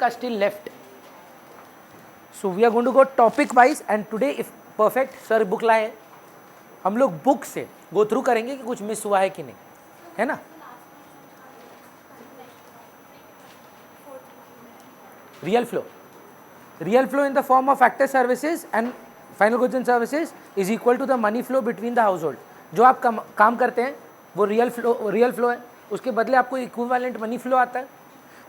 are still left. So we are going to go topic wise and today if perfect sir book लाए हम लोग book से go through करेंगे कि कुछ मिस हुआ है कि नहीं, है ना. Real flow in the form of factor services and final goods and services is equal to the money flow between the household. जो आप काम करते हैं वो रियल फ्लो है, उसके बदले आपको इक्विवेलेंट मनी फ्लो आता है.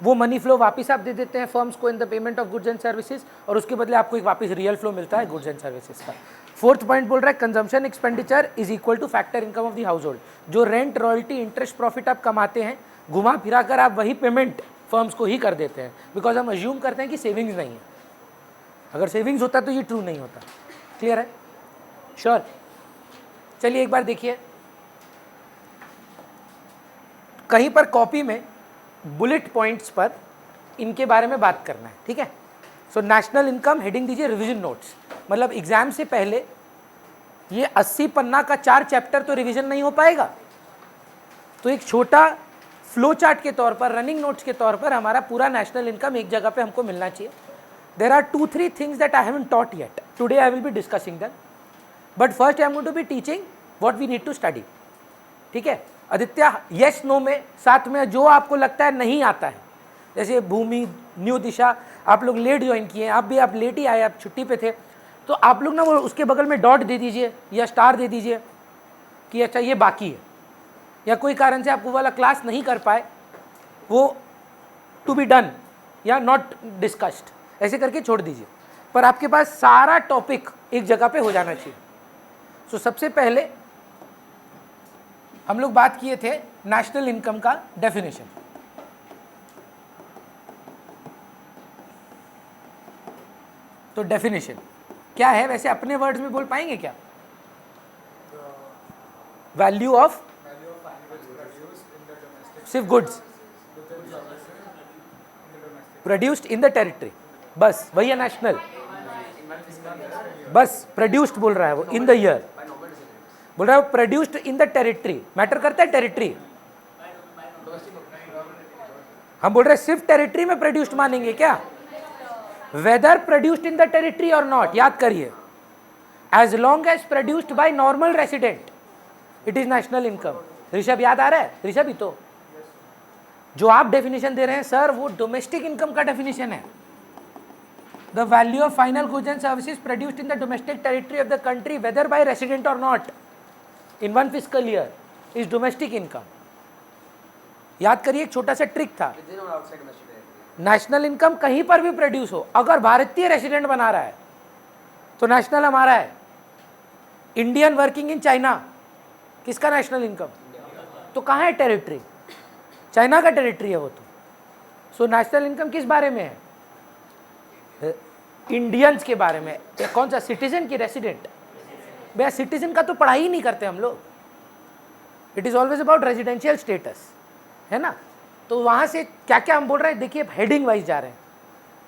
वो मनी फ्लो वापस आप दे देते हैं फर्म्स को in the payment of goods and services और उसके बदले आपको एक वापस रियल फ्लो मिलता है गुड्स एंड सर्विसेज का. फोर्थ पॉइंट बोल रहा है consumption expenditure is equal two factor income of the house hold. जो रेंट रॉयल्टी इंटरेस्ट प्रॉफिट आप कमाते हैं घुमा फिरा कर आप वही पेमेंट फर्म्स को ही कर देते हैं बिकॉज हम अज्यूम करते हैं कि सेविंग्स नहीं है. अगर सेविंग्स होता तो ये ट्रू नहीं होता. क्लियर है? श्योर. चलिए एक बार देखिए कहीं पर कॉपी में बुलेट पॉइंट्स पर इनके बारे में बात करना है. ठीक है. सो नेशनल इनकम हेडिंग दीजिए रिवीजन नोट्स. मतलब एग्जाम से पहले ये 80 पन्ना का 4 चैप्टर तो रिवीजन नहीं हो पाएगा, तो एक छोटा फ्लो चार्ट के तौर पर रनिंग नोट्स के तौर पर हमारा पूरा नेशनल इनकम एक जगह पे हमको मिलना चाहिए. There are 2-3 things that I haven't taught yet. Today I will be discussing them, but first I am going to be teaching what we need to study. ठीक है. आदित्य यस नो में साथ में जो आपको लगता है नहीं आता है, जैसे भूमि न्यू दिशा आप लोग लेट ज्वाइन किए, आप लेट ही आए, आप छुट्टी पे थे, तो आप लोग ना वो उसके बगल में डॉट दे दीजिए या स्टार दे दीजिए कि अच्छा ये बाकी है, या कोई कारण से आप वो वाला क्लास नहीं कर पाए वो टू बी डन या नॉट डिस्कस्ड ऐसे करके छोड़ दीजिए. पर आपके पास सारा टॉपिक एक जगह पे हो जाना चाहिए. सो सबसे पहले हम लोग बात किए थे नेशनल इनकम का डेफिनेशन. तो डेफिनेशन क्या है वैसे अपने वर्ड्स में बोल पाएंगे क्या? वैल्यू ऑफ सिर्फ goods produced in the territory, बस वही है नेशनल. बस प्रोड्यूस्ड बोल रहा है वो इन द ईयर, बोल रहा है produced in the territory. Matter करता है टेरिटरी. हम बोल रहे हैं सिर्फ टेरिटरी में प्रोड्यूस्ड मानेंगे क्या? Whether produced in the territory और नॉट. याद करिए, as long as produced by normal resident it is national income. Rishabh याद आ रहा है? ऋषभ ही तो जो आप डेफिनेशन दे रहे हैं सर वो डोमेस्टिक इनकम का डेफिनेशन है. The value of final goods and services produced in the domestic territory of the country whether by resident or not in one fiscal year is domestic income. याद करिए एक छोटा सा trick था. National income कहीं पर भी प्रोड्यूस हो, अगर भारतीय रेसिडेंट बना रहा है तो नेशनल हमारा है. इंडियन वर्किंग इन चाइना किसका नेशनल इनकम? तो कहाँ है टेरिटरी? चाइना का टेरिटरी है वो तो. सो नेशनल इनकम किस बारे में है? इंडियंस के बारे में. कौन सा? सिटीजन की रेसिडेंट? भैया सिटीजन का तो पढ़ाई ही नहीं करते हम लोग. It is always about residential status, है ना. तो वहाँ से क्या क्या हम बोल रहे हैं देखिए, हेडिंग वाइज जा रहे हैं.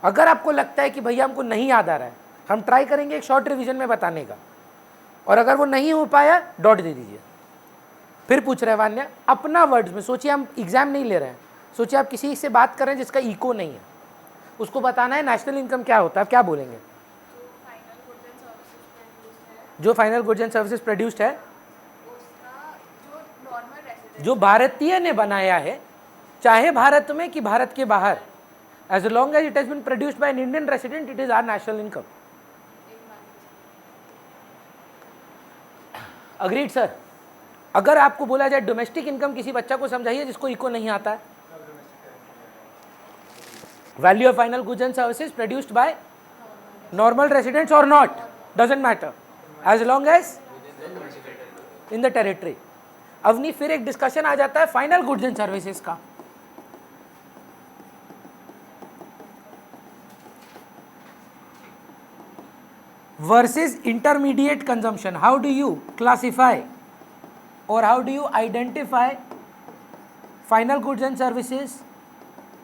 अगर आपको लगता है कि भैया हमको नहीं याद आ रहा है, हम ट्राई करेंगे एक शॉर्ट रिवीजन में बताने का, और अगर वो नहीं हो पाया डॉट दे दीजिए. फिर पूछ रहे हैं वान्या अपना वर्ड्स में. सोचिए हम एग्जाम नहीं ले रहे हैं, सोचिए आप किसी से बात कर रहे हैं जिसका इको नहीं है, उसको बताना है नेशनल इनकम क्या होता है. आप क्या बोलेंगे? जो final goods and services produced है, जो भारतीय ने बनाया है, चाहे भारत में कि भारत के बाहर, as long as it has been produced by an Indian resident it is our national income. Agreed sir. अगर आपको बोला जाए डोमेस्टिक इनकम, किसी बच्चा को समझाइए जिसको इको नहीं आता है. Value of final goods and services produced by normal residents or not, doesn't matter, as long as in the territory. अवनी फिर एक डिस्कशन आ जाता है फाइनल गुड्स एंड सर्विसेज का. versus intermediate consumption. How do you classify or how do you identify final goods and services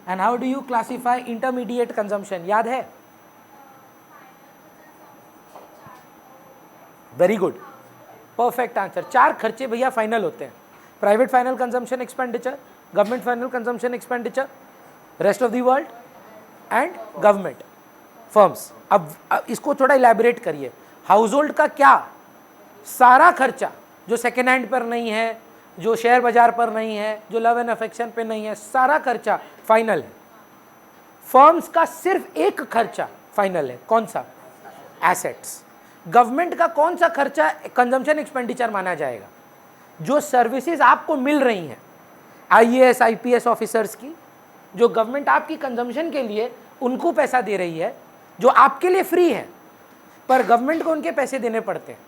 and how do you classify intermediate consumption? याद है? Very good, perfect answer. 4 खर्चे भैया final होते हैं. Private final consumption expenditure, government final consumption expenditure, rest of the world and government firms. अब इसको थोड़ा elaborate करिए। हाउस होल्ड का क्या सारा खर्चा जो सेकेंड हैंड पर नहीं है, जो शेयर बाजार पर नहीं है, जो लव एंड अफेक्शन पे नहीं है, सारा खर्चा फाइनल है। फर्म्स का सिर्फ एक खर्चा फाइनल है, कौन सा? एसेट्स। गवर्नमेंट का कौन सा खर्चा कंजम्पशन एक्सपेंडिचर माना जाएगा? जो सर्विसेज आपको मिल रही हैं आईएएस आईपीएस ऑफिसर्स की, जो गवर्नमेंट आपकी कंजम्पशन के लिए उनको पैसा दे रही है, जो आपके लिए फ्री है पर गवर्नमेंट को उनके पैसे देने पड़ते हैं।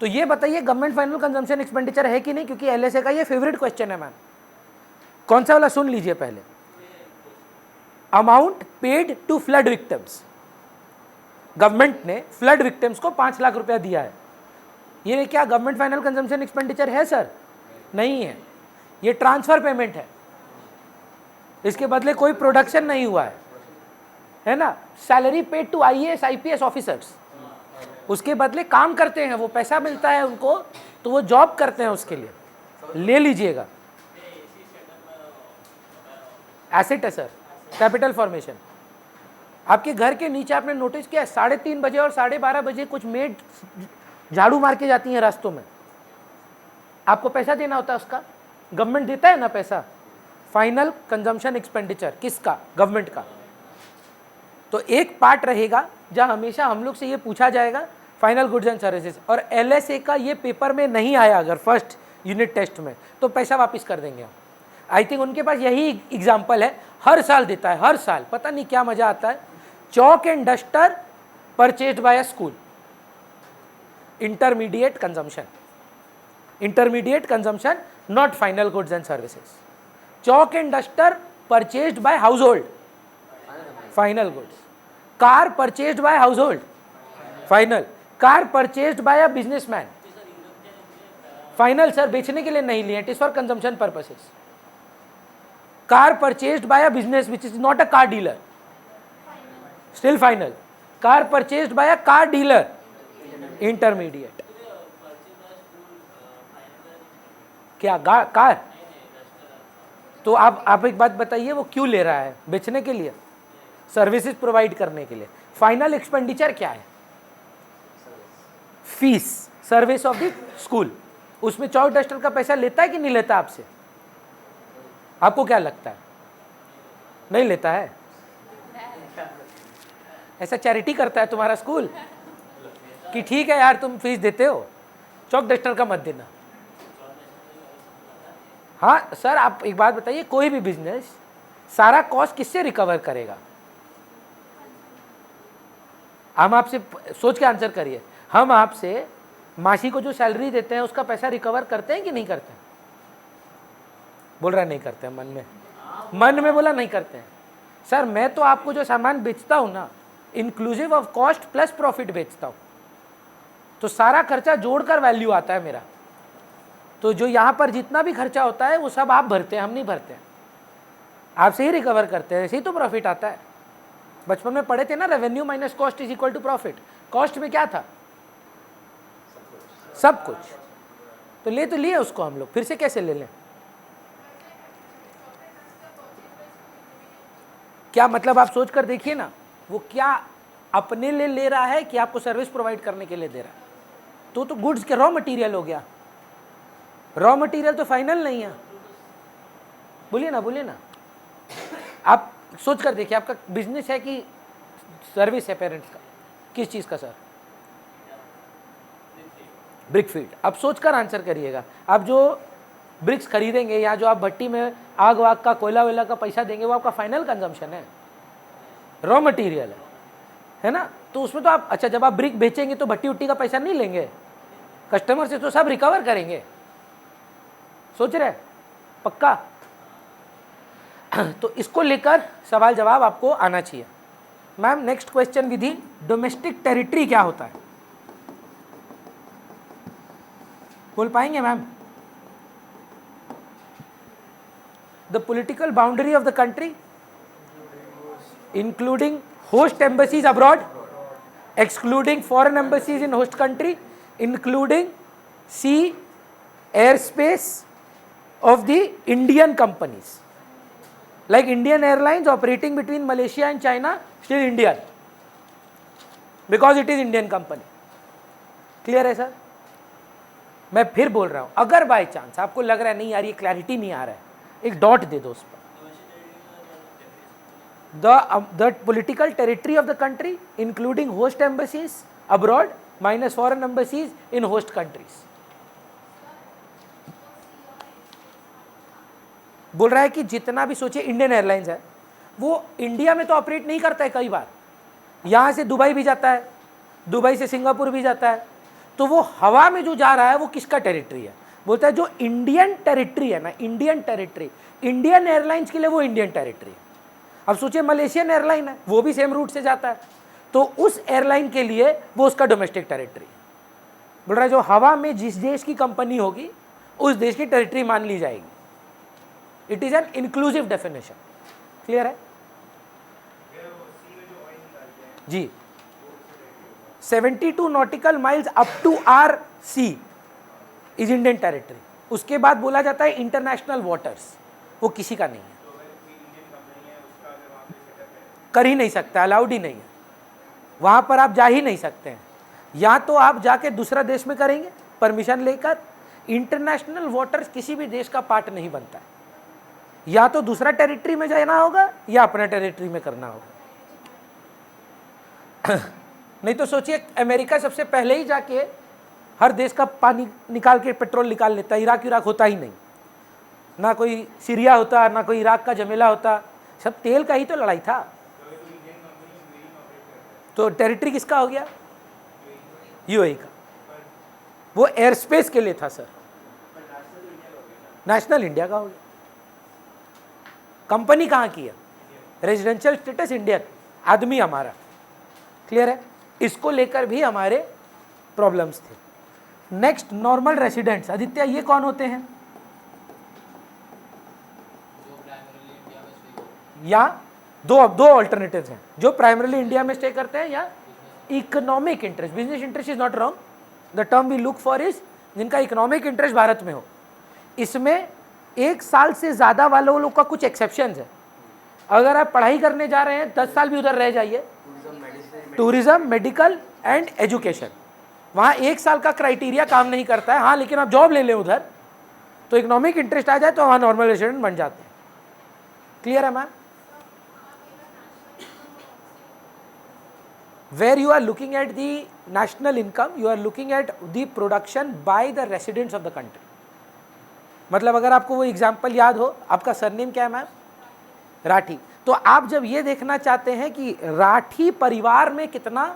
तो ये बताइए गवर्नमेंट फाइनल कंजम्पशन एक्सपेंडिचर है कि नहीं? क्योंकि एलएसए का ये फेवरेट क्वेश्चन है मैम। कौन सा वाला सुन लीजिए पहले। Amount paid to flood victims. Government ने फ्लड विक्टिम्स को 5 लाख रुपया दिया है। ये क्या गवर्नमेंट फाइनल कंजम्पशन एक्सपेंडिचर है सर? नहीं है, ये ट्रांसफर पेमेंट है। इसके बदले कोई प्रोडक्शन नहीं हुआ है ना। Salary paid to IAS IPS officers, उसके बदले काम करते हैं, वो पैसा मिलता है उनको, तो वो जॉब करते हैं उसके लिए, ले लीजिएगा। एसेट है सर, कैपिटल फॉर्मेशन। आपके घर के नीचे आपने नोटिस किया 3:30 बजे और 12:30 बजे कुछ मेड झाड़ू मार के जाती हैं रास्तों में, आपको पैसा देना होता है उसका? गवर्नमेंट देता है ना पैसा। फाइनल कंजम्पशन एक्सपेंडिचर किसका? गवर्नमेंट का। तो एक पार्ट रहेगा जहां हमेशा हम लोग से ये पूछा जाएगा फाइनल गुड्स एंड सर्विसेज, और एलएसए का ये पेपर में नहीं आया अगर फर्स्ट यूनिट टेस्ट में, तो पैसा वापस कर देंगे हम। आई थिंक उनके पास यही एग्जाम्पल है, हर साल देता है, हर साल, पता नहीं क्या मजा आता है। Chalk and duster purchased by a school, intermediate consumption not final goods and services. Chalk and duster purchased by household, final goods. Car purchased by household, final. Car purchased by a businessman, final sir, बेचने के लिए नहीं लिए, it is for consumption purposes. Car purchased by a business which is not a car dealer, still final. Car purchased by a car dealer, intermediate. क्या car? तो आप एक बात बताइए, वो क्यों ले रहा है? बेचने के लिए, सर्विसेज प्रोवाइड करने के लिए। फाइनल एक्सपेंडिचर क्या है? Fees, service of the school. उसमें चौक डस्टर का पैसा लेता है कि नहीं लेता आपसे? आपको क्या लगता है? नहीं लेता है? ऐसा चैरिटी करता है तुम्हारा स्कूल कि ठीक है यार तुम फीस देते हो, चौक डस्टर का मत देना। हाँ सर, आप एक बात बताइए, कोई भी बिजनेस सारा कॉस्ट किससे रिकवर करेगा? हम आपसे सोच के आंसर करिए। हम आपसे मासी को जो सैलरी देते हैं उसका पैसा रिकवर करते हैं कि नहीं करते हैं? बोल रहा है नहीं करते हैं, मन में बोला नहीं करते हैं। सर मैं तो आपको जो सामान बेचता हूँ ना, inclusive of cost plus profit बेचता हूँ, तो सारा खर्चा जोड़कर वैल्यू आता है मेरा। तो जो यहाँ पर जितना भी खर्चा होता है वो सब आप भरते हैं, हम नहीं भरते हैं, आपसे ही रिकवर करते हैं, ऐसे ही तो प्रॉफिट आता है। बचपन में पढ़े थे ना, revenue minus cost is equal to profit. Cost में क्या था? सब कुछ। तो लिए उसको हम लोग, फिर से कैसे ले लें? क्या मतलब? आप सोच कर देखिए ना, वो क्या अपने लिए ले रहा है कि आपको सर्विस प्रोवाइड करने के लिए दे रहा है? तो गुड्स के रॉ मटेरियल हो गया। रॉ मटेरियल तो फाइनल नहीं है। बोलिए ना। आप सोच कर देखिए, आपका बिजनेस है कि सर्विस है पेरेंट्स का? किस चीज़ का सर? Brick field. अब सोच कर आंसर करिएगा। आप जो ब्रिक्स खरीदेंगे या जो आप भट्टी में आग वाग का, कोयला वेला का पैसा देंगे, वो आपका फाइनल कंजम्पशन है, रॉ मटेरियल है ना। तो उसमें तो आप, अच्छा जब आप ब्रिक बेचेंगे तो भट्टी उट्टी का पैसा नहीं लेंगे, कस्टमर से तो सब रिकवर करेंगे। सोच रहे पक्का? तो इसको लेकर सवाल जवाब आपको आना चाहिए। Ma'am next question Vidhi, domestic territory क्या होता है? बोल पाएंगे ma'am? The political boundary of the country including host embassies abroad, excluding foreign embassies in host country, including sea air space of the Indian companies. like Indian Airlines operating between Malaysia and China, still Indian, because it is Indian company. Clear है sir? मैं फिर बोल रहा हूं, अगर by chance आपको लग रहा है नहीं यार ये क्लैरिटी नहीं आ रहा है, एक डॉट दे दो उस पर. The political territory of the country, including host embassies abroad minus foreign embassies in host countries. बोल रहा है कि जितना भी सोचिए इंडियन एयरलाइंस है वो इंडिया में तो ऑपरेट नहीं करता है, कई बार यहाँ से दुबई भी जाता है, दुबई से सिंगापुर भी जाता है, तो वो हवा में जो जा रहा है वो किसका टेरिटरी है? बोलता है जो इंडियन टेरिटरी है ना, इंडियन टेरिटरी, इंडियन एयरलाइंस के लिए वो इंडियन टेरिटरी है. अब सोचिए मलेशियन एयरलाइन है, वो भी सेम रूट से जाता है, तो उस एयरलाइन के लिए वो उसका डोमेस्टिक टेरिटरी है. बोल रहा है जो हवा में जिस देश की कंपनी होगी उस देश की टेरिटरी मान ली जाएगी. It is an inclusive definition. Clear है जी? 72 nautical miles up to our sea is Indian territory. उसके बाद बोला जाता है इंटरनेशनल वाटर्स, वो किसी का नहीं है, कर ही नहीं सकता, अलाउड ही नहीं है, वहां पर आप जा ही नहीं सकते हैं. या तो आप जाके दूसरा देश में करेंगे परमिशन लेकर, इंटरनेशनल वाटर्स किसी भी देश का पार्ट नहीं बनता है, या तो दूसरा टेरिटरी में जाना होगा या अपना टेरिटरी में करना होगा. नहीं तो सोचिए अमेरिका सबसे पहले ही जाके हर देश का पानी निकाल के पेट्रोल निकाल लेता है, इराक होता ही नहीं, ना कोई सीरिया होता, ना कोई इराक का झमेला होता, सब तेल का ही तो लड़ाई था. तो टेरिटरी किसका हो गया? यूएई का. वो एयर स्पेस के लिए था सर, नेशनल इंडिया का हो गया. कंपनी कहाँ की है? रेजिडेंशियल स्टेटस इंडियन, आदमी हमारा. क्लियर है? इसको लेकर भी हमारे प्रॉब्लम्स थे. Next normal residents. आदित्य ये कौन होते हैं? या दो ऑल्टरनेटिव्स हैं, जो प्राइमरीली इंडिया में स्टे करते हैं या economic interest. Business interest is not wrong, the term we look for is जिनका इकोनॉमिक इंटरेस्ट भारत में हो. इसमें 1 साल से ज़्यादा वालों लोग का कुछ एक्सेप्शंस है. अगर आप पढ़ाई करने जा रहे हैं 10 साल भी उधर रह जाइए, टूरिज्म, मेडिकल एंड एजुकेशन, वहाँ 1 साल का क्राइटेरिया काम नहीं करता है. हाँ, लेकिन आप जॉब ले लें उधर तो इकोनॉमिक इंटरेस्ट आ जाए तो वहाँ नॉर्मल रेसिडेंट बन जाते हैं. क्लियर है ma'am? Where you are looking at the national income, you are looking at the production by the residents of the country. मतलब अगर आपको वो एग्जाम्पल याद हो, आपका सरनेम क्या है मैम? राठी. तो आप जब ये देखना चाहते हैं कि राठी परिवार में कितना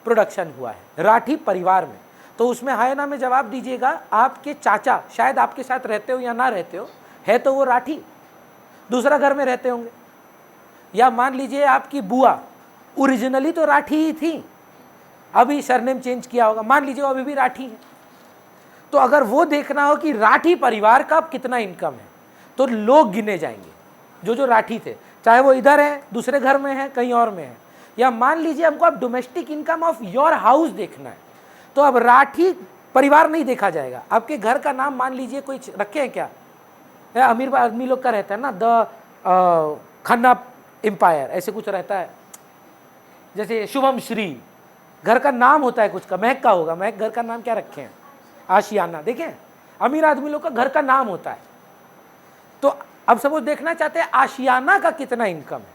प्रोडक्शन हुआ है, राठी परिवार में, तो उसमें हाय ना में जवाब दीजिएगा. आपके चाचा शायद आपके साथ रहते हो या ना रहते हो, है तो वो राठी, दूसरा घर में रहते होंगे. या मान लीजिए आपकी बुआ ओरिजिनली तो राठी ही थी, अभी सरनेम चेंज किया होगा, मान लीजिए वो अभी भी राठी है. तो अगर वो देखना हो कि राठी परिवार का कितना इनकम है, तो लोग गिने जाएंगे जो राठी थे, चाहे वो इधर है, दूसरे घर में है, कहीं और में है. या मान लीजिए हमको अब domestic income of your house देखना है, तो अब राठी परिवार नहीं देखा जाएगा. आपके घर का नाम मान लीजिए कोई रखे हैं क्या? अमीर आदमी लोग का रहता है ना, द खन्ना एम्पायर, ऐसे कुछ रहता है, जैसे शुभम श्री, घर का नाम होता है कुछ का, महक का होगा, महक घर का नाम क्या रखे हैं? आशियाना. देखें, अमीर आदमी लोग का घर का नाम होता है. तो अब सपोज देखना चाहते हैं आशियाना का कितना इनकम है.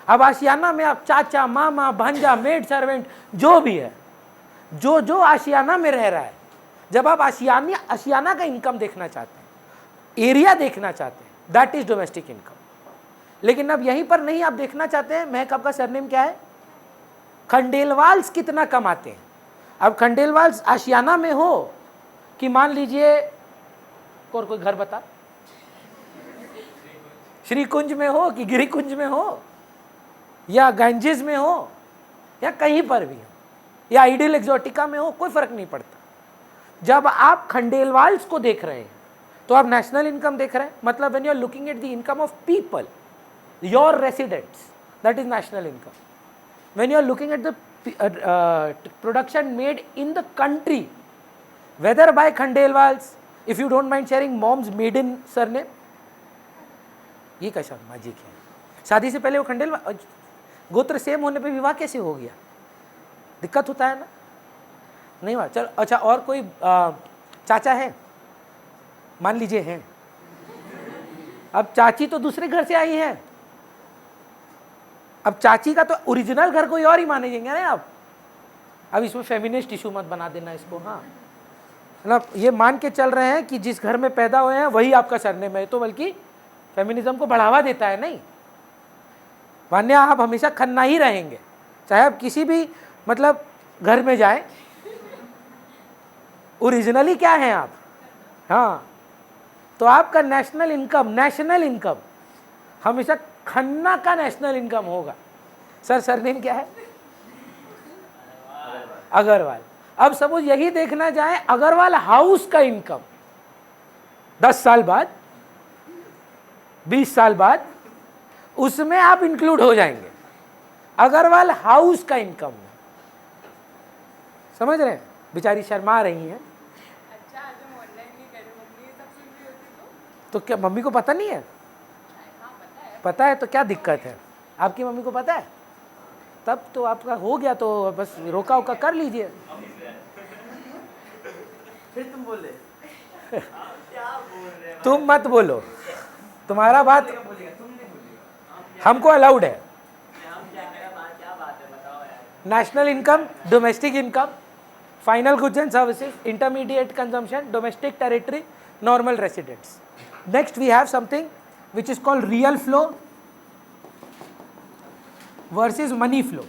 अब आशियाना में आप चाचा, मामा, भांजा, मेड सर्वेंट जो भी है, जो आशियाना में रह रहा है, जब आप आशियाना का इनकम देखना चाहते हैं, एरिया देखना चाहते हैं, दैट इज डोमेस्टिक इनकम. लेकिन अब यहीं पर नहीं, आप देखना चाहते हैं महक आपका सरनेम क्या है, खंडेलवाल्स कितना कमाते हैं. अब खंडेलवाल्स आशियाना में हो कि मान लीजिए और कोई घर बता, श्रीकुंज में हो कि गिरिकुंज में हो या गंजेस में हो या कहीं पर भी हो या आइडियल एक्सोटिका में हो, कोई फर्क नहीं पड़ता. जब आप खंडेलवाल्स को देख रहे हैं तो आप नेशनल इनकम देख रहे हैं. मतलब when you are looking at the income of people, your residents, that is national income. When you are looking at the production made in the country, whether by Khandelwals, if you don't mind sharing mom's maiden surname, ये कैसा magic है? शादी से पहले वो खंडेल गोत्र same होने पे विवाह कैसे हो गया? दिक्कत होता है ना? नहीं हुआ। चलो अच्छा, और कोई चाचा है? मान लीजिए हैं। अब चाची तो दूसरे घर से आई है, अब चाची का तो ओरिजिनल घर कोई और ही मानेंगे ना आप। अब इसमें फेमिनिस्ट इशू मत बना देना इसको। हाँ, मतलब ये मान के चल रहे हैं कि जिस घर में पैदा हुए हैं वही आपका सरनेम है, तो बल्कि फेमिनिज्म को बढ़ावा देता है। नहीं, मान्य आप हमेशा खन्ना ही रहेंगे, चाहे आप किसी भी मतलब घर में जाएं, ओरिजिनली क्या हैं आप। हाँ, तो आपका नेशनल इनकम हमेशा खन्ना का नेशनल इनकम होगा। सर सरनेम क्या है? अग्रवाल। अब सपोज यही देखना जाए अग्रवाल हाउस का इनकम 10 साल बाद, 20 साल बाद उसमें आप इंक्लूड हो जाएंगे अग्रवाल हाउस का इनकम में। समझ रहे हैं? बेचारी शर्मा रही हैं। अच्छा, आज हम ऑनलाइन नहीं कर रहे, मम्मी सब सुन रही होती तो क्या मम्मी को पता नहीं है? हाँ पता है। पता है तो क्या दिक्कत है? आपकी मम्मी को पता है? तब तो आपका हो गया, तो बस रोका ओका कर लीजिए। फिर तुम बोले क्या बोल रहे हैं? तुम मत बोलो, तुम्हारा बात बोलेगा, तुम नहीं बोलेगा। हमको अलाउड है। हम क्या बात है बताओ यार। National income, domestic income, final goods and services, intermediate consumption, domestic territory, normal residents. Next we have something which is called real flow versus money flow.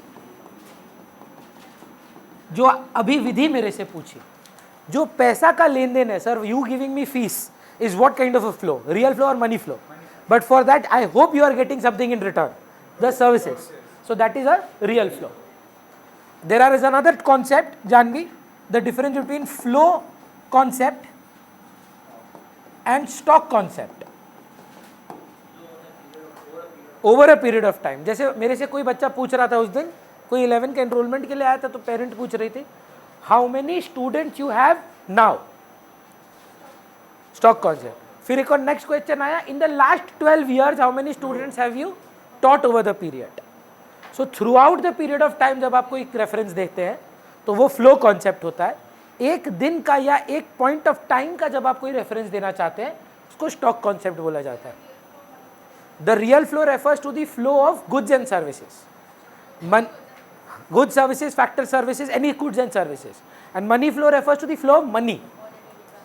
जो अभी विधि मेरे से पूछी, जो पैसा का लेन देन है, sir you giving me fees is what kind of a flow, real flow और money flow? But for that I hope you are getting something in return, the services, so that is a real flow. There is another concept, Janvi, the difference between flow concept and stock concept over a period of time. जैसे मेरे से कोई बच्चा पूछ रहा था उस दिन, कोई 11 के एनरोलमेंट के लिए आया था, तो पेरेंट पूछ रही थी how many students you have now, stock concept. फिर एक और नेक्स्ट क्वेश्चन आया, in the last 12 years how many students have you taught over the period. So through out the period of time जब आप कोई रेफरेंस देखते हैं तो वो फ्लो कॉन्सेप्ट होता है. एक दिन का या एक पॉइंट ऑफ टाइम का जब आप कोई रेफरेंस देना चाहते हैं उसको स्टॉक कॉन्सेप्ट बोला जाता है. The real flow refers to the flow of goods and services, goods services factor services, any goods and services. And money flow refers to the flow of money,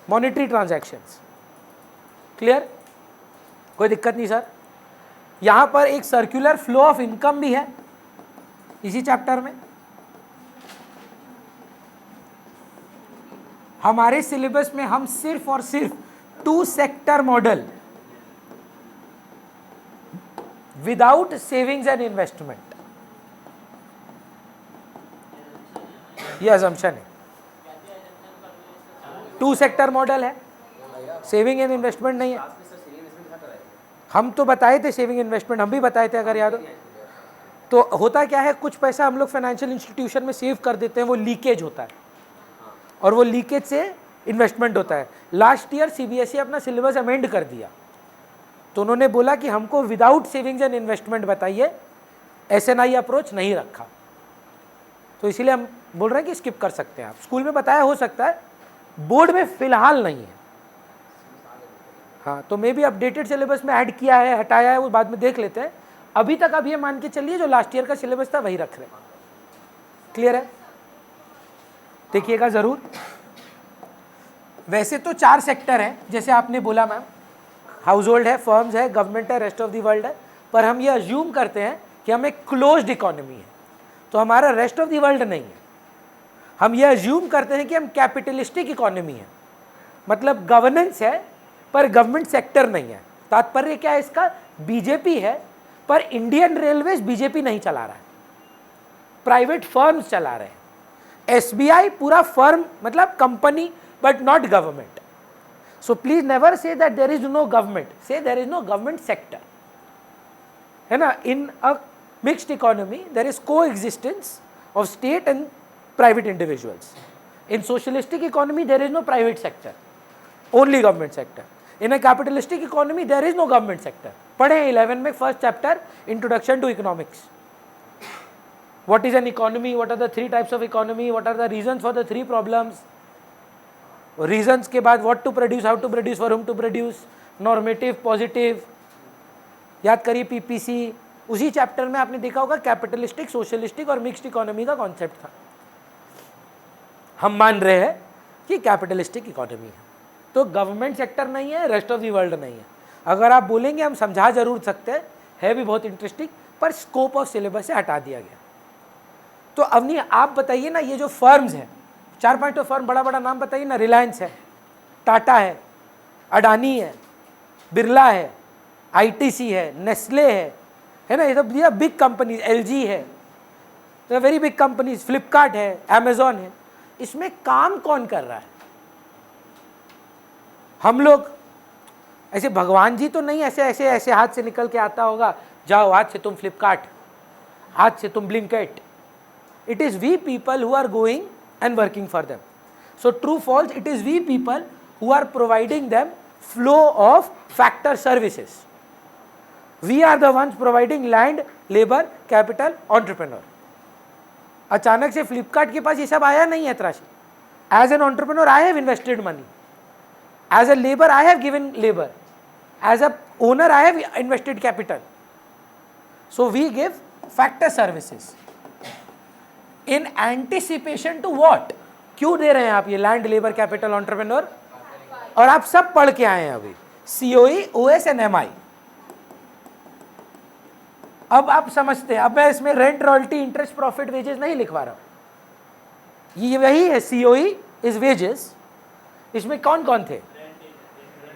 monetary transactions. Clear? कोई दिक्कत नहीं sir. यहां पर एक circular flow of income भी है इसी chapter में. हमारे सिलेबस में हम सिर्फ और सिर्फ 2 sector model without savings and investment, ये अजम्पशन है. 2 सेक्टर मॉडल है, सेविंग एंड इन्वेस्टमेंट नहीं है. हम तो बताए थे सेविंग इन्वेस्टमेंट, हम भी बताए थे अगर याद हो. तो होता क्या है, कुछ पैसा हम लोग फाइनेंशियल इंस्टीट्यूशन में सेव कर देते हैं, वो लीकेज होता है और वो लीकेज से इन्वेस्टमेंट होता है. लास्ट ईयर सीबीएसई अपना सिलेबस अमेंड कर दिया, तो उन्होंने बोला कि हमको विदाउट सेविंग्स एंड इन्वेस्टमेंट बताइए, एसएनआई अप्रोच नहीं रखा. तो इसीलिए हम बोल रहे हैं कि स्किप कर सकते हैं आप. स्कूल में बताया हो सकता है, बोर्ड में फिलहाल नहीं है. हाँ, तो मे भी अपडेटेड सिलेबस में ऐड किया है, हटाया है, वो बाद में देख लेते हैं. अभी तक आप ये मान के चलिए जो लास्ट ईयर का सिलेबस था वही रख रहे हैं. क्लियर है? देखिएगा जरूर. वैसे तो 4 सेक्टर हैं जैसे आपने बोला मैम, हाउस होल्ड है, फर्म्स है, गवर्नमेंट है, रेस्ट ऑफ द वर्ल्ड है. पर हम ये अज्यूम करते हैं कि हम एक क्लोज्ड इकोनॉमी है, तो हमारा रेस्ट ऑफ द वर्ल्ड नहीं है. हम ये अज्यूम करते हैं कि हम कैपिटलिस्टिक इकोनॉमी है, मतलब गवर्नेंस है पर गवर्नमेंट सेक्टर नहीं है. तात्पर्य क्या है इसका? बीजेपी है पर इंडियन रेलवेज बीजेपी नहीं चला रहा है, प्राइवेट फर्म्स चला रहे हैं. एसबीआई पूरा फर्म मतलब company but not government. So please never say that there is no government, say there is no government sector, है ना. In a mixed economy there is coexistence of state and private individuals. In socialistic economy there is no private sector, only government sector. In a capitalistic economy there is no government sector. पढ़े 11 में first chapter introduction to economics. What is an economy? What are the three types of economy? What are the reasons for the three problems? Reasons के बाद what to produce, how to produce, for whom to produce, normative, positive. याद करिए PPC. उसी chapter में आपने देखा होगा capitalistic, socialistic और मिक्स्ड इकोनॉमी का कॉन्सेप्ट था. हम मान रहे हैं कि कैपिटलिस्टिक इकोनॉमी है, तो गवर्नमेंट सेक्टर नहीं है, रेस्ट ऑफ द वर्ल्ड नहीं है. अगर आप बोलेंगे हम समझा जरूर सकते हैं, है भी बहुत इंटरेस्टिंग, पर स्कोप ऑफ सिलेबस से हटा दिया गया. तो अवनी आप बताइए ना, ये जो फर्म्स हैं, 4-5 तो फर्म बड़ा बड़ा नाम बताइए ना. रिलायंस है, टाटा है, अडानी है, बिरला है, आईटीसी है, नेस्ले है ना, ये सब बिग कंपनीज, एलजी है, तो वेरी बिग कंपनीज, फ्लिपकार्ट है, अमेजॉन है. इसमें काम कौन कर रहा है? हम लोग. ऐसे भगवान जी तो नहीं ऐसे ऐसे ऐसे हाथ से निकल के आता होगा, जाओ आज से तुम फ्लिपकार्ट, आज से तुम Blinkit. It is we people who are going and working for them. So true false, it is we people who are providing them flow of factor services. We are the ones providing land, labor, capital, entrepreneur. अचानक से फ्लिपकार्ट के पास ये सब आया नहीं है तराशी. As an entrepreneur, I have invested money. As a labor, I have given labor. As a owner, I have invested capital. So we give factor services. In anticipation to what? क्यों दे रहे हैं आप ये लैंड, लेबर, कैपिटल, एंटरप्रेन्योर? और आप सब पढ़ के आए हैं अभी, COE, OS एंड MI. अब आप समझते हैं. अब मैं इसमें rent, royalty, interest, profit, wages नहीं लिखवा रहा हूं. ये वही है, COE इज वेजेस. इसमें कौन कौन थे?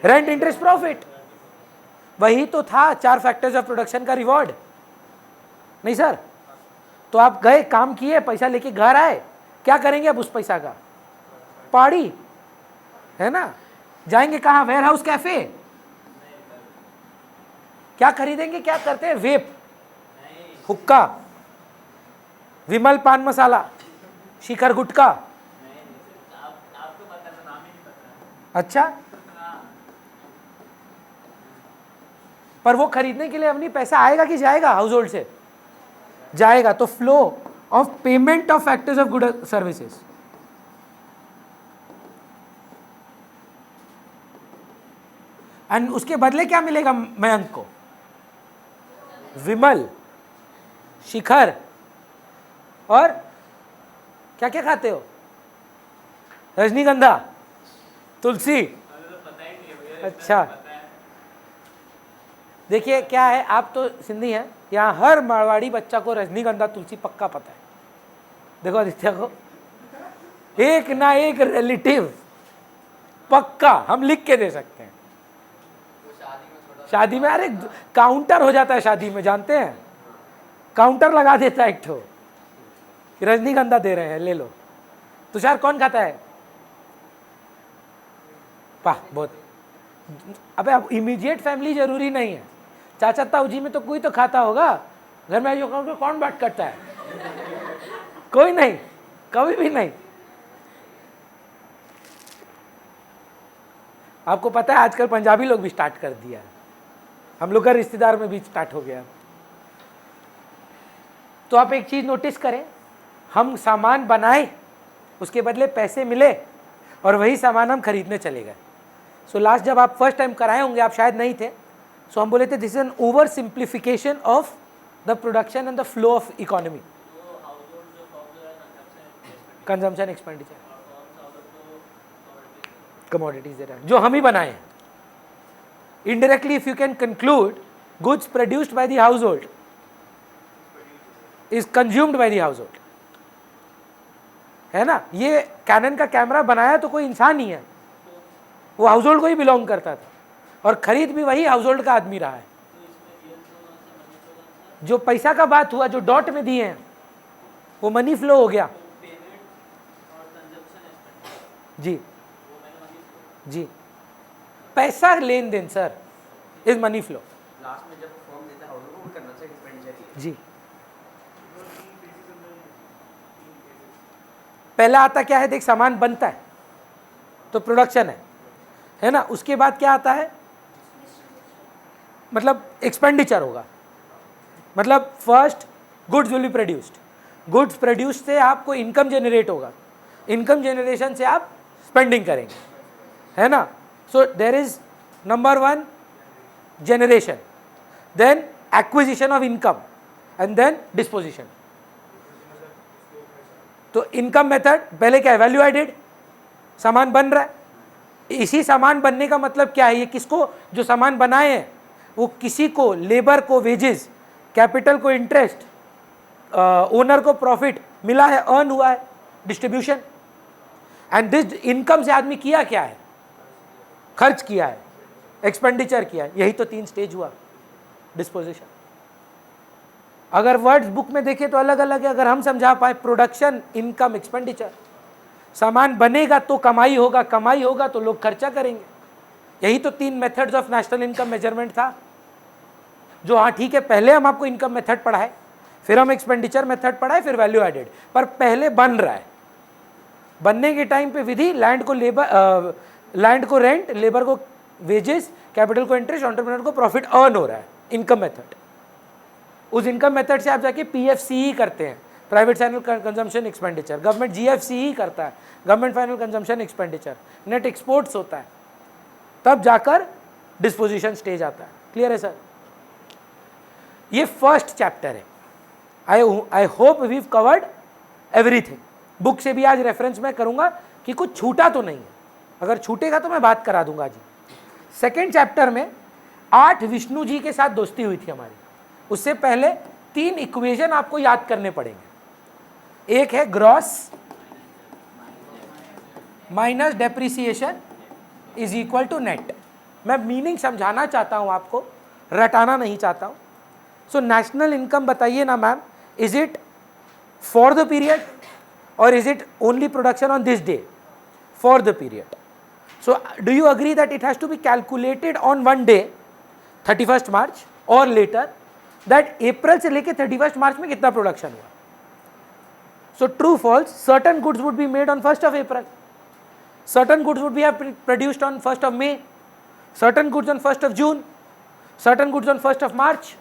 Rent, interest, profit. वही तो था 4 फैक्टर्स ऑफ प्रोडक्शन का रिवॉर्ड. नहीं सर? तो आप गए, काम किए, पैसा लेके घर आए, क्या करेंगे अब उस पैसा का? पार्टी है ना. जाएंगे कहाँ? Warehouse, cafe. क्या खरीदेंगे? क्या करते हैं? वेप, हुक्का, विमल पान मसाला, शिखर गुटखा. आपको पता है, नाम ही नहीं पता. अच्छा, पर वो खरीदने के लिए अपनी पैसा आएगा कि जाएगा? हाउस होल्ड से जाएगा. तो flow of payment of factors of good services. And उसके बदले क्या मिलेगा मयंक को? विमल, शिखर, और क्या क्या खाते हो? रजनीगंधा, तुलसी. अच्छा, देखिए क्या है, आप तो सिंधी हैं, यहाँ हर मारवाड़ी बच्चा को रजनीगंधा, तुलसी पक्का पता है. देखो आदित्य को, एक ना एक रिलेटिव पक्का हम लिख के दे सकते हैं. शादी में अरे काउंटर हो जाता है शादी में, जानते हैं? काउंटर लगा देता है एक ठो, रजनीगंधा दे रहे हैं, ले लो. तुषार कौन खाता है? वाह, बहुत. अबे अब इमीडिएट फैमिली जरूरी नहीं है. चाचा ताऊ जी में तो कोई तो खाता होगा. घर में जो कहूँ कौन बात करता है? कोई नहीं, कभी भी नहीं. आपको पता है आजकल पंजाबी लोग भी स्टार्ट कर दिया है. हम लोग का रिश्तेदार में भी स्टार्ट हो गया. तो आप एक चीज नोटिस करें, हम सामान बनाए, उसके बदले पैसे मिले, और वही सामान हम खरीदने चले गए. सो लास्ट जब आप फर्स्ट टाइम कराए होंगे, आप शायद नहीं थे, सो हम बोले थे this is an over simplification of the production and the flow of economy. Consumption, expenditure, commodities जो हम ही बनाए हैं. Indirectly if you can conclude, goods produced by the house hold is consumed by the house hold. है ना? ये cannon का camera बनाया तो कोई इंसान ही है, वो हाउस होल्ड को ही बिलोंग करता था, और खरीद भी वही हाउस होल्ड का आदमी रहा है. जो पैसा का बात हुआ, जो डॉट में दिए हैं, वो मनी फ्लो हो गया. जी जी, पैसा लेन देन sir is money flow. Last में जब फॉर्म देता है वो करना चाहिए एक्सपेंडिचर. जी, पहला आता क्या है? देख, सामान बनता है तो प्रोडक्शन है ना. उसके बाद क्या आता है? मतलब एक्सपेंडिचर होगा, मतलब first goods will be produced, goods produce से आपको इनकम जनरेट होगा, इनकम जनरेशन से आप स्पेंडिंग करेंगे, है ना। So there is number 1 generation, then acquisition of income and then disposition. तो इनकम मेथड पहले क्या है, वैल्यू एडेड, सामान बन रहा है, इसी सामान बनने का मतलब क्या है, ये किसको, जो सामान बनाए हैं वो किसी को, लेबर को वेजेस, कैपिटल को इंटरेस्ट, ओनर को प्रॉफिट मिला है, अर्न हुआ है, डिस्ट्रीब्यूशन। एंड दिस इनकम से आदमी किया क्या है, खर्च किया है, एक्सपेंडिचर किया है, यही तो 3 स्टेज हुआ डिस्पोजिशन। अगर वर्ड्स बुक में देखें तो अलग अलग है, अगर हम समझा पाए प्रोडक्शन, इनकम, एक्सपेंडिचर, सामान बनेगा तो कमाई होगा, कमाई होगा तो लोग खर्चा करेंगे, यही तो 3 methods of national income measurement था। जो हाँ ठीक है, पहले हम आपको इनकम मेथड पढ़ाए, फिर हम एक्सपेंडिचर मेथड पढ़ाए, फिर वैल्यू एडेड, पर पहले बन रहा है, बनने के टाइम पे विधि, लैंड को लेबर, लैंड को रेंट, लेबर को वेजेस, कैपिटल को इंटरेस्ट, एंटरप्रेन्योर को प्रॉफिट अर्न हो रहा है, इनकम मेथड। उस इनकम मेथड से आप जाके पीएफसीई करते हैं, private final consumption expenditure, government GFCE करता है, government final consumption expenditure, net exports होता है, तब जाकर डिस्पोजिशन स्टेज आता है। क्लियर है सर? ये फर्स्ट चैप्टर है। I hope we covered everything. Book से भी आज रेफरेंस मैं करूंगा कि कुछ छूटा तो नहीं है, अगर छूटेगा तो मैं बात करा दूंगा जी। सेकेंड चैप्टर में 8 विष्णु जी के साथ दोस्ती हुई थी हमारी, उससे पहले 3 इक्वेशन आपको याद करने पड़ेंगे। एक है gross minus depreciation is equal to net. मैं मीनिंग समझाना चाहता हूं आपको, रटाना नहीं चाहता हूं। सो नेशनल इनकम बताइए ना ma'am, is it for the period or is it only production on this day? For the period. So do you agree that it has to be calculated on one day, 31st March or later, that April से लेके 31st March में कितना production हुआ? So true false, certain goods would be made on 1st of April, certain goods would be produced on 1st of May, certain goods on 1st of June, certain goods on 1st of March.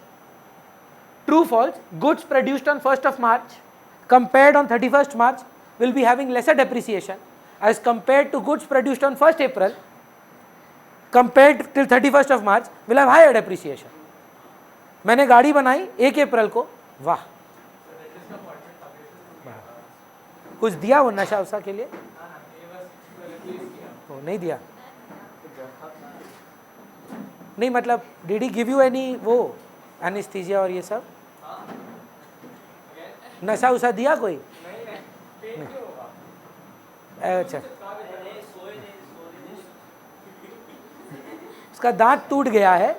True false, goods produced on 1st of March compared on 31st March will be having lesser depreciation as compared to goods produced on 1st April compared till 31st of March will have higher depreciation. मैंने गाड़ी बनाई 1 अप्रैल को, वाह कुछ दिया वो नशा उसा के लिए? वो नहीं दिया, नहीं मतलब did he give you any वो एनेस्थीसिया और ये सब नशा उसा दिया कोई? नहीं। अच्छा, उसका दांत टूट गया है,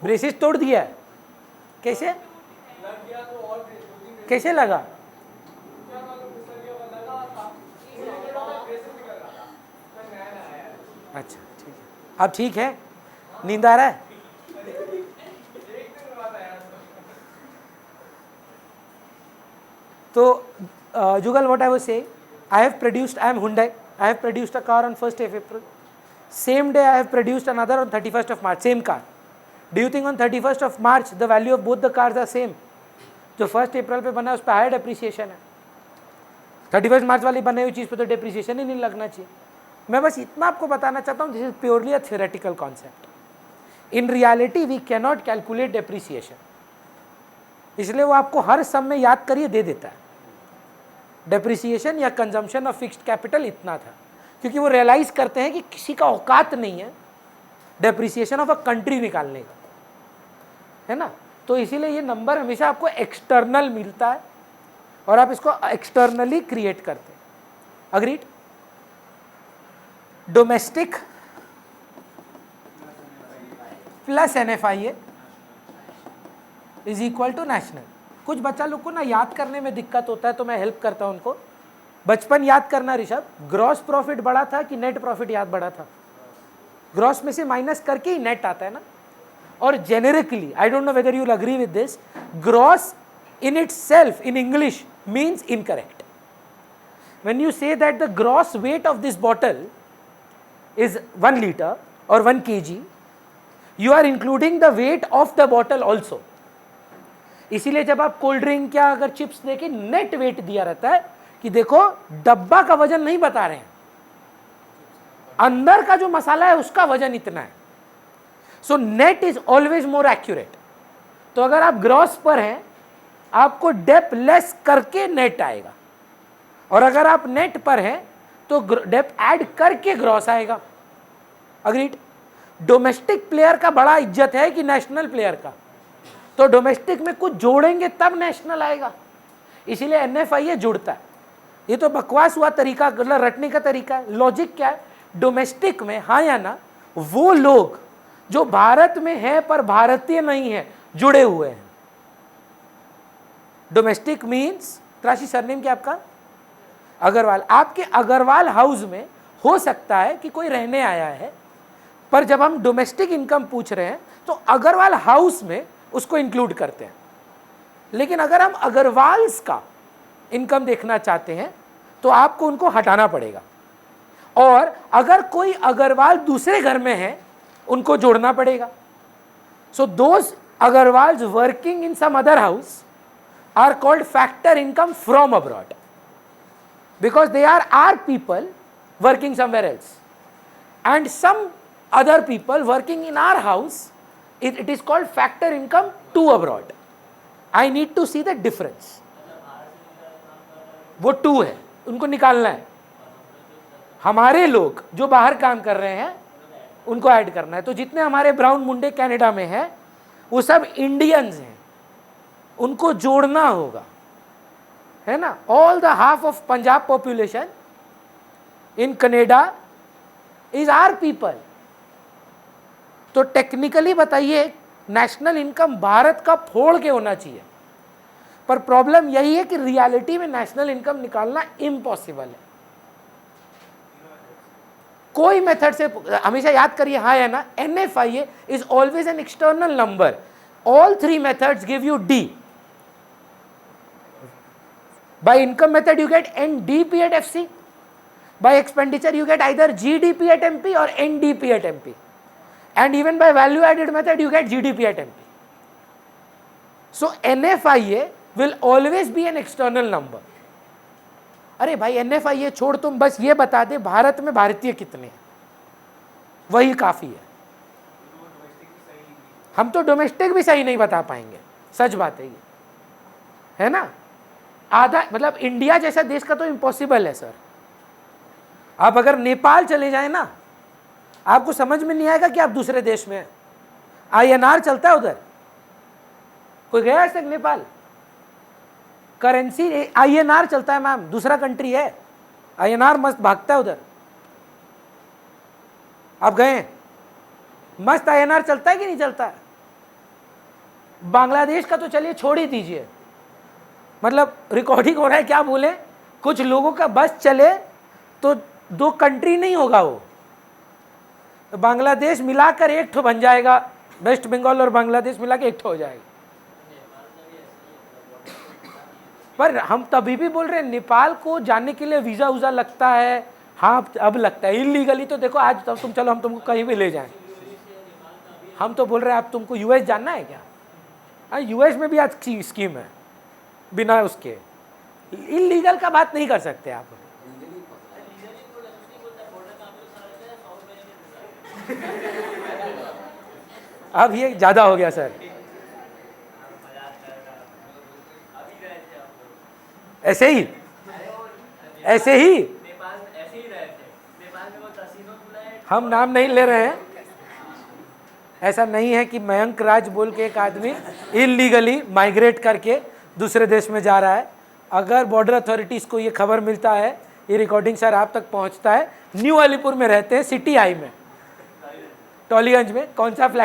ब्रेसिस तोड़ दिया है, कैसे कैसे लगा? अच्छा ठीक है, अब ठीक है, नींद आ रहा है? So, Jugal, what I was saying, I am Hyundai, I have produced a car on 1st of April. Same day I have produced another on 31st of March, same car. Do you think on 31st of March the value of both the cars are same? जो 1st April पे बना है उस पर higher depreciation है, 31st मार्च वाली बने हुई चीज़ पे तो डेप्रिसिएशन ही नहीं लगना चाहिए। मैं बस इतना आपको बताना चाहता हूँ, this is purely a theoretical concept. In reality we can not calculate depreciation, इसलिए वो आपको हर सम में याद करिए दे देता है। डेप्रिसिएशन या कंजम्पशन ऑफ फिक्स्ड कैपिटल इतना था, क्योंकि वो रियलाइज करते हैं कि किसी का औकात नहीं है डेप्रिसिएशन ऑफ अ कंट्री निकालने का, है ना। तो इसीलिए ये नंबर हमेशा आपको एक्सटर्नल मिलता है और आप इसको एक्सटर्नली क्रिएट करते हैं। Agreed? Domestic plus NFIA is equal to national. कुछ बच्चा लोग को ना याद करने में दिक्कत होता है तो मैं हेल्प करता हूं उनको। बचपन याद करना ऋषभ, ग्रॉस प्रॉफिट बढ़ा था कि नेट प्रॉफिट याद बढ़ा था? ग्रॉस में से माइनस करके ही नेट आता है ना। और generically, I don't know whether you will agree with this, gross in itself in English means incorrect. When you say that the gross weight of this bottle is 1 liter or 1 kg, you are including the weight of the bottle also. इसीलिए जब आप cold drink या अगर chips देखे net wait दिया रहता है कि देखो डब्बा का वजन नहीं बता रहे हैं, अंदर का जो मसाला है उसका वजन इतना है। So net is always more accurate. तो अगर आप ग्रॉस पर हैं आपको डेप लेस करके नेट आएगा, और अगर आप नेट पर हैं तो डेप ऐड करके ग्रॉस आएगा। अग्रीड। डोमेस्टिक प्लेयर का बड़ा इज्जत है कि नेशनल प्लेयर का, तो डोमेस्टिक में कुछ जोड़ेंगे तब नेशनल आएगा, इसीलिए NFIA जुड़ता है। ये तो बकवास हुआ तरीका, मतलब रटने का तरीका है। लॉजिक क्या है? डोमेस्टिक में हाँ या ना, वो लोग जो भारत में हैं पर भारतीय नहीं है जुड़े हुए हैं। डोमेस्टिक मीन्स, त्राशी सरनेम क्या आपका? अग्रवाल। आपके अग्रवाल हाउस में हो सकता है कि कोई रहने आया है, पर जब हम डोमेस्टिक इनकम पूछ रहे हैं तो अग्रवाल हाउस में उसको इंक्लूड करते हैं। लेकिन अगर हम अग्रवाल्स का इनकम देखना चाहते हैं तो आपको उनको हटाना पड़ेगा, और अगर कोई अग्रवाल दूसरे घर में है उनको जोड़ना पड़ेगा। So those Agarwals working in some other house are called factor income from abroad, because they are our people working somewhere else, and some other people working in our house, it is called factor income to abroad. I need to see the difference. वो to है, उनको निकालना है। हमारे लोग जो बाहर काम कर रहे हैं उनको ऐड करना है। तो जितने हमारे ब्राउन मुंडे कनाडा में हैं वो सब इंडियंस हैं, उनको जोड़ना होगा, है ना। All the half of Punjab population in Canada is our people. तो टेक्निकली बताइए नेशनल इनकम भारत का फोड़ के होना चाहिए, पर प्रॉब्लम यही है कि रियलिटी में नेशनल इनकम निकालना इम्पॉसिबल है। कोई मेथड से, हमेशा याद करिए हाँ या ना, NFIA is always an external number. All three methods give you D. By income method you get NDP at FC. By expenditure you get either GDP at MP or NDP at MP. And even by value added method you get GDP at MP. So NFIA will always be an external number. अरे भाई NFIA छोड़, तुम बस ये बता दे भारत में भारतीय कितने हैं, वही काफ़ी है। हम तो डोमेस्टिक भी सही नहीं बता पाएंगे, सच बात है ये, है ना। आधा, मतलब इंडिया जैसा देश का तो इम्पॉसिबल है सर। आप अगर नेपाल चले जाएं ना, आपको समझ में नहीं आएगा कि आप दूसरे देश में हैं। INR चलता है उधर, कोई गया आज तक नेपाल? करेंसी INR चलता है मैम, दूसरा कंट्री है, INR मस्त भागता है उधर। आप गए? मस्त INR चलता है कि नहीं चलता है? बांग्लादेश का तो चलिए छोड़ ही दीजिए, मतलब रिकॉर्डिंग हो रहा है क्या बोले, कुछ लोगों का बस चले तो दो कंट्री नहीं होगा वो, तो बांग्लादेश मिलाकर एक ठो बन जाएगा, वेस्ट बंगाल और बांग्लादेश मिला के एक ठो हो जाएगा। पर हम तभी भी बोल रहे हैं नेपाल को जाने के लिए वीज़ा वूज़ा लगता है। हाँ अब लगता है, इलीगली तो देखो आज तब तुम चलो हम तुमको कहीं भी ले जाएं। हम तो बोल रहे हैं आप तुमको US जानना है क्या? हाँ US में भी आज स्कीम है, बिना उसके इलीगल का बात नहीं कर सकते आप। अब ये ज़्यादा हो गया सर। ऐसे ही हम नाम नहीं ले रहे हैं। ऐसा नहीं है कि मयंक राज बोल के एक आदमी इलीगली माइग्रेट करके दूसरे देश में जा रहा है। अगर बॉर्डर अथॉरिटीज़ को ये खबर मिलता है, ये रिकॉर्डिंग सर आप तक पहुंचता है, न्यू अलीपुर में रहते हैं, सिटी आई में, टॉलीगंज में, कौन सा फ्लैट